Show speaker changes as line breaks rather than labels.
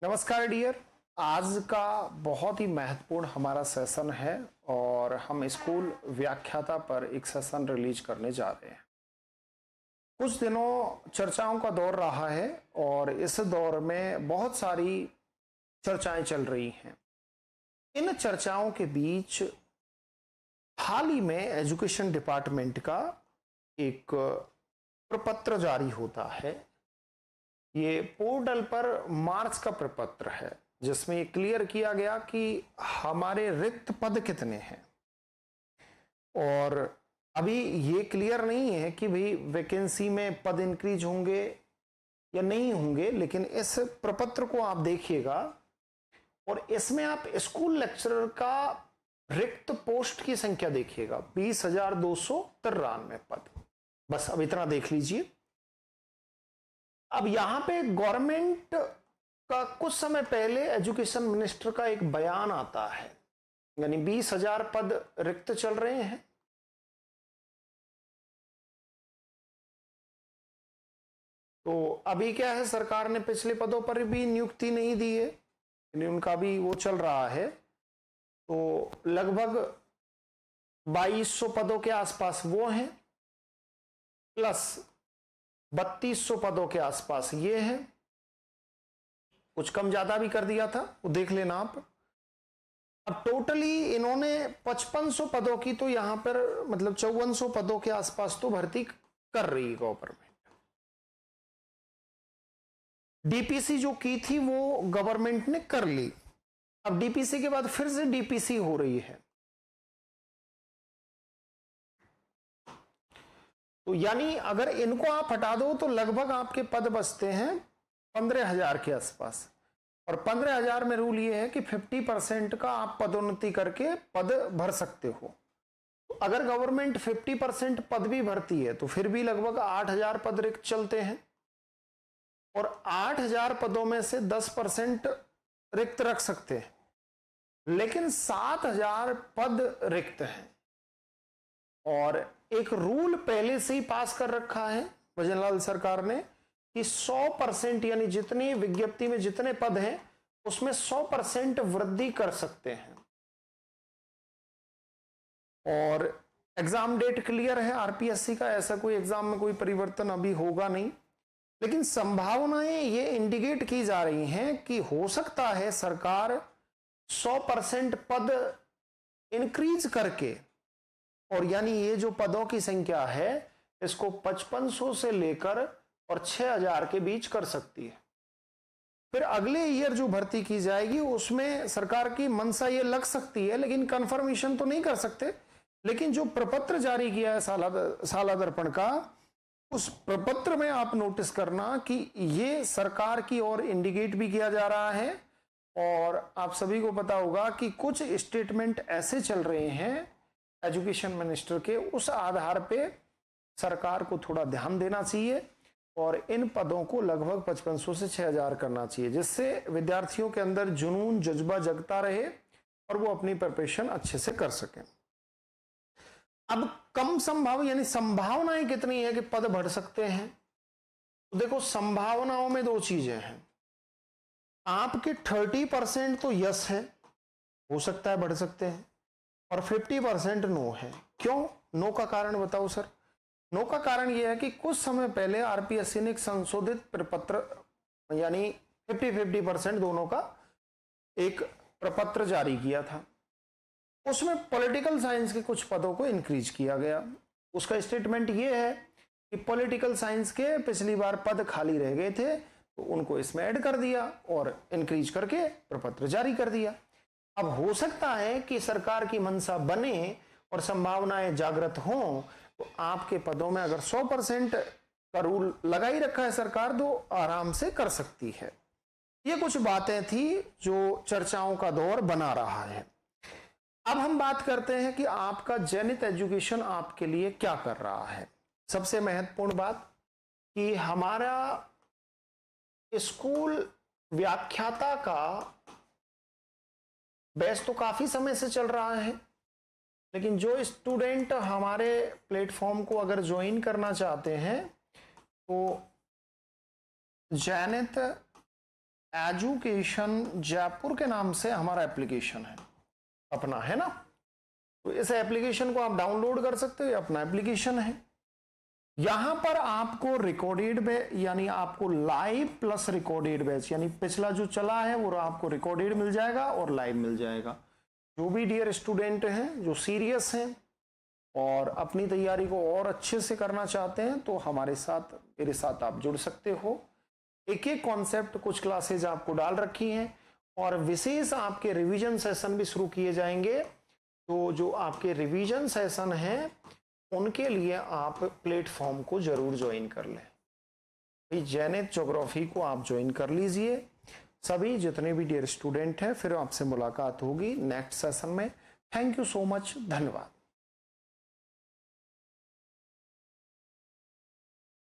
नमस्कार डियर। आज का बहुत ही महत्वपूर्ण हमारा सेशन है और हम स्कूल व्याख्याता पर एक सेशन रिलीज करने जा रहे हैं। कुछ दिनों चर्चाओं का दौर रहा है और इस दौर में बहुत सारी चर्चाएं चल रही हैं। इन चर्चाओं के बीच हाल ही में एजुकेशन डिपार्टमेंट का एक प्रपत्र जारी होता है। ये पोर्टल पर मार्च का प्रपत्र है जिसमें क्लियर किया गया कि हमारे रिक्त पद कितने हैं और अभी ये क्लियर नहीं है कि भाई वैकेंसी में पद इंक्रीज होंगे या नहीं होंगे, लेकिन इस प्रपत्र को आप देखिएगा और इसमें आप स्कूल लेक्चरर का रिक्त पोस्ट की संख्या देखिएगा 20,293 पद। बस अब इतना देख लीजिए। अब यहां पे गवर्नमेंट का कुछ समय पहले एजुकेशन मिनिस्टर का एक बयान आता है, यानी 20,000 पद रिक्त चल रहे हैं। तो अभी क्या है, सरकार ने पिछले पदों पर भी नियुक्ति नहीं दी है, यानी उनका भी वो चल रहा है। तो लगभग 2,200 पदों के आसपास वो हैं, प्लस 3,200 पदों के आसपास ये है। कुछ कम ज्यादा भी कर दिया था, वो देख लेना आप। अब टोटली इन्होंने 5,500 पदों की तो यहां पर मतलब 5,400 पदों के आसपास तो भर्ती कर रही है गवर्नमेंट। डीपीसी जो की थी वो गवर्नमेंट ने कर ली। अब डीपीसी के बाद फिर से डीपीसी हो रही है। तो यानी अगर इनको आप हटा दो तो लगभग आपके पद बचते हैं 15,000 के आसपास। और 15,000 में रूल ये है कि 50% का आप पदोन्नति करके पद भर सकते हो। तो अगर गवर्नमेंट 50% पद भी भरती है तो फिर भी लगभग 8,000 पद रिक्त चलते हैं और 8,000 पदों में से 10% रिक्त रख सकते हैं, लेकिन 7,000 पद रिक्त हैं। और एक रूल पहले से ही पास कर रखा है भजनलाल सरकार ने कि 100% यानी जितनी विज्ञप्ति में जितने पद हैं उसमें 100% वृद्धि कर सकते हैं। और एग्जाम डेट क्लियर है आरपीएससी का, ऐसा कोई एग्जाम में कोई परिवर्तन अभी होगा नहीं, लेकिन संभावनाएं ये इंडिकेट की जा रही हैं कि हो सकता है सरकार 100% पद इंक्रीज करके, और यानी ये जो पदों की संख्या है इसको 5,500 से लेकर और 6,000 के बीच कर सकती है। फिर अगले ईयर जो भर्ती की जाएगी उसमें सरकार की मंशा ये लग सकती है, लेकिन कंफर्मेशन तो नहीं कर सकते। लेकिन जो प्रपत्र जारी किया है साला दर्पण का, उस प्रपत्र में आप नोटिस करना कि ये सरकार की ओर इंडिकेट भी किया जा रहा है। और आप सभी को पता होगा कि कुछ स्टेटमेंट ऐसे चल रहे हैं एजुकेशन मिनिस्टर के, उस आधार पे सरकार को थोड़ा ध्यान देना चाहिए और इन पदों को लगभग 5,500 से 6,000 करना चाहिए, जिससे विद्यार्थियों के अंदर जुनून जज्बा जगता रहे और वो अपनी प्रिपरेशन अच्छे से कर सकें। अब कम संभाव यानी संभावनाएं कितनी है कि पद बढ़ सकते हैं? तो देखो, संभावनाओं में दो चीजें हैं। आपके 30% तो यस है, हो सकता है बढ़ सकते हैं, और 50% नो है। क्यों नो का कारण बताओ सर? नो का कारण यह है कि कुछ समय पहले आरपीएससी ने एक संशोधित प्रपत्र यानी 50-50% दोनों का एक प्रपत्र जारी किया था। उसमें पॉलिटिकल साइंस के कुछ पदों को इंक्रीज किया गया। उसका स्टेटमेंट यह है कि पॉलिटिकल साइंस के पिछली बार पद खाली रह गए थे तो उनको इसमें ऐड कर दिया और इंक्रीज करके प्रपत्र जारी कर दिया। अब हो सकता है कि सरकार की मंशा बने और संभावनाएं जागृत हों, तो आपके पदों में अगर 100% का रूल लगा ही रखा है सरकार तो आराम से कर सकती है। ये कुछ बातें थी जो चर्चाओं का दौर बना रहा है। अब हम बात करते हैं कि आपका जेनिथ एजुकेशन आपके लिए क्या कर रहा है। सबसे महत्वपूर्ण बात कि हमारा स्कूल व्याख्याता का बैच तो काफी समय से चल रहा है, लेकिन जो स्टूडेंट हमारे प्लेटफॉर्म को अगर ज्वाइन करना चाहते हैं तो जेनिथ एजुकेशन जयपुर के नाम से हमारा एप्लीकेशन है अपना, है ना। तो इस एप्लीकेशन को आप डाउनलोड कर सकते हो, ये अपना एप्लीकेशन है। यहां पर आपको रिकॉर्डेड बैच यानी आपको लाइव प्लस रिकॉर्डेड बैच यानी पिछला जो चला है वो आपको रिकॉर्डेड मिल जाएगा और लाइव मिल जाएगा। जो भी डियर स्टूडेंट हैं जो सीरियस हैं और अपनी तैयारी को और अच्छे से करना चाहते हैं तो हमारे साथ मेरे साथ आप जुड़ सकते हो। एक एक कॉन्सेप्ट कुछ क्लासेज आपको डाल रखी हैं और विशेष आपके रिवीजन सेशन भी शुरू किए जाएंगे। तो जो आपके रिवीजन सेशन हैं उनके लिए आप प्लेटफॉर्म को जरूर ज्वाइन कर लें। जैनित ज्योग्राफी को आप ज्वाइन कर लीजिए। सभी जितने भी डियर स्टूडेंट हैं, फिर आपसे मुलाकात होगी नेक्स्ट सेशन में। थैंक यू सो मच, धन्यवाद।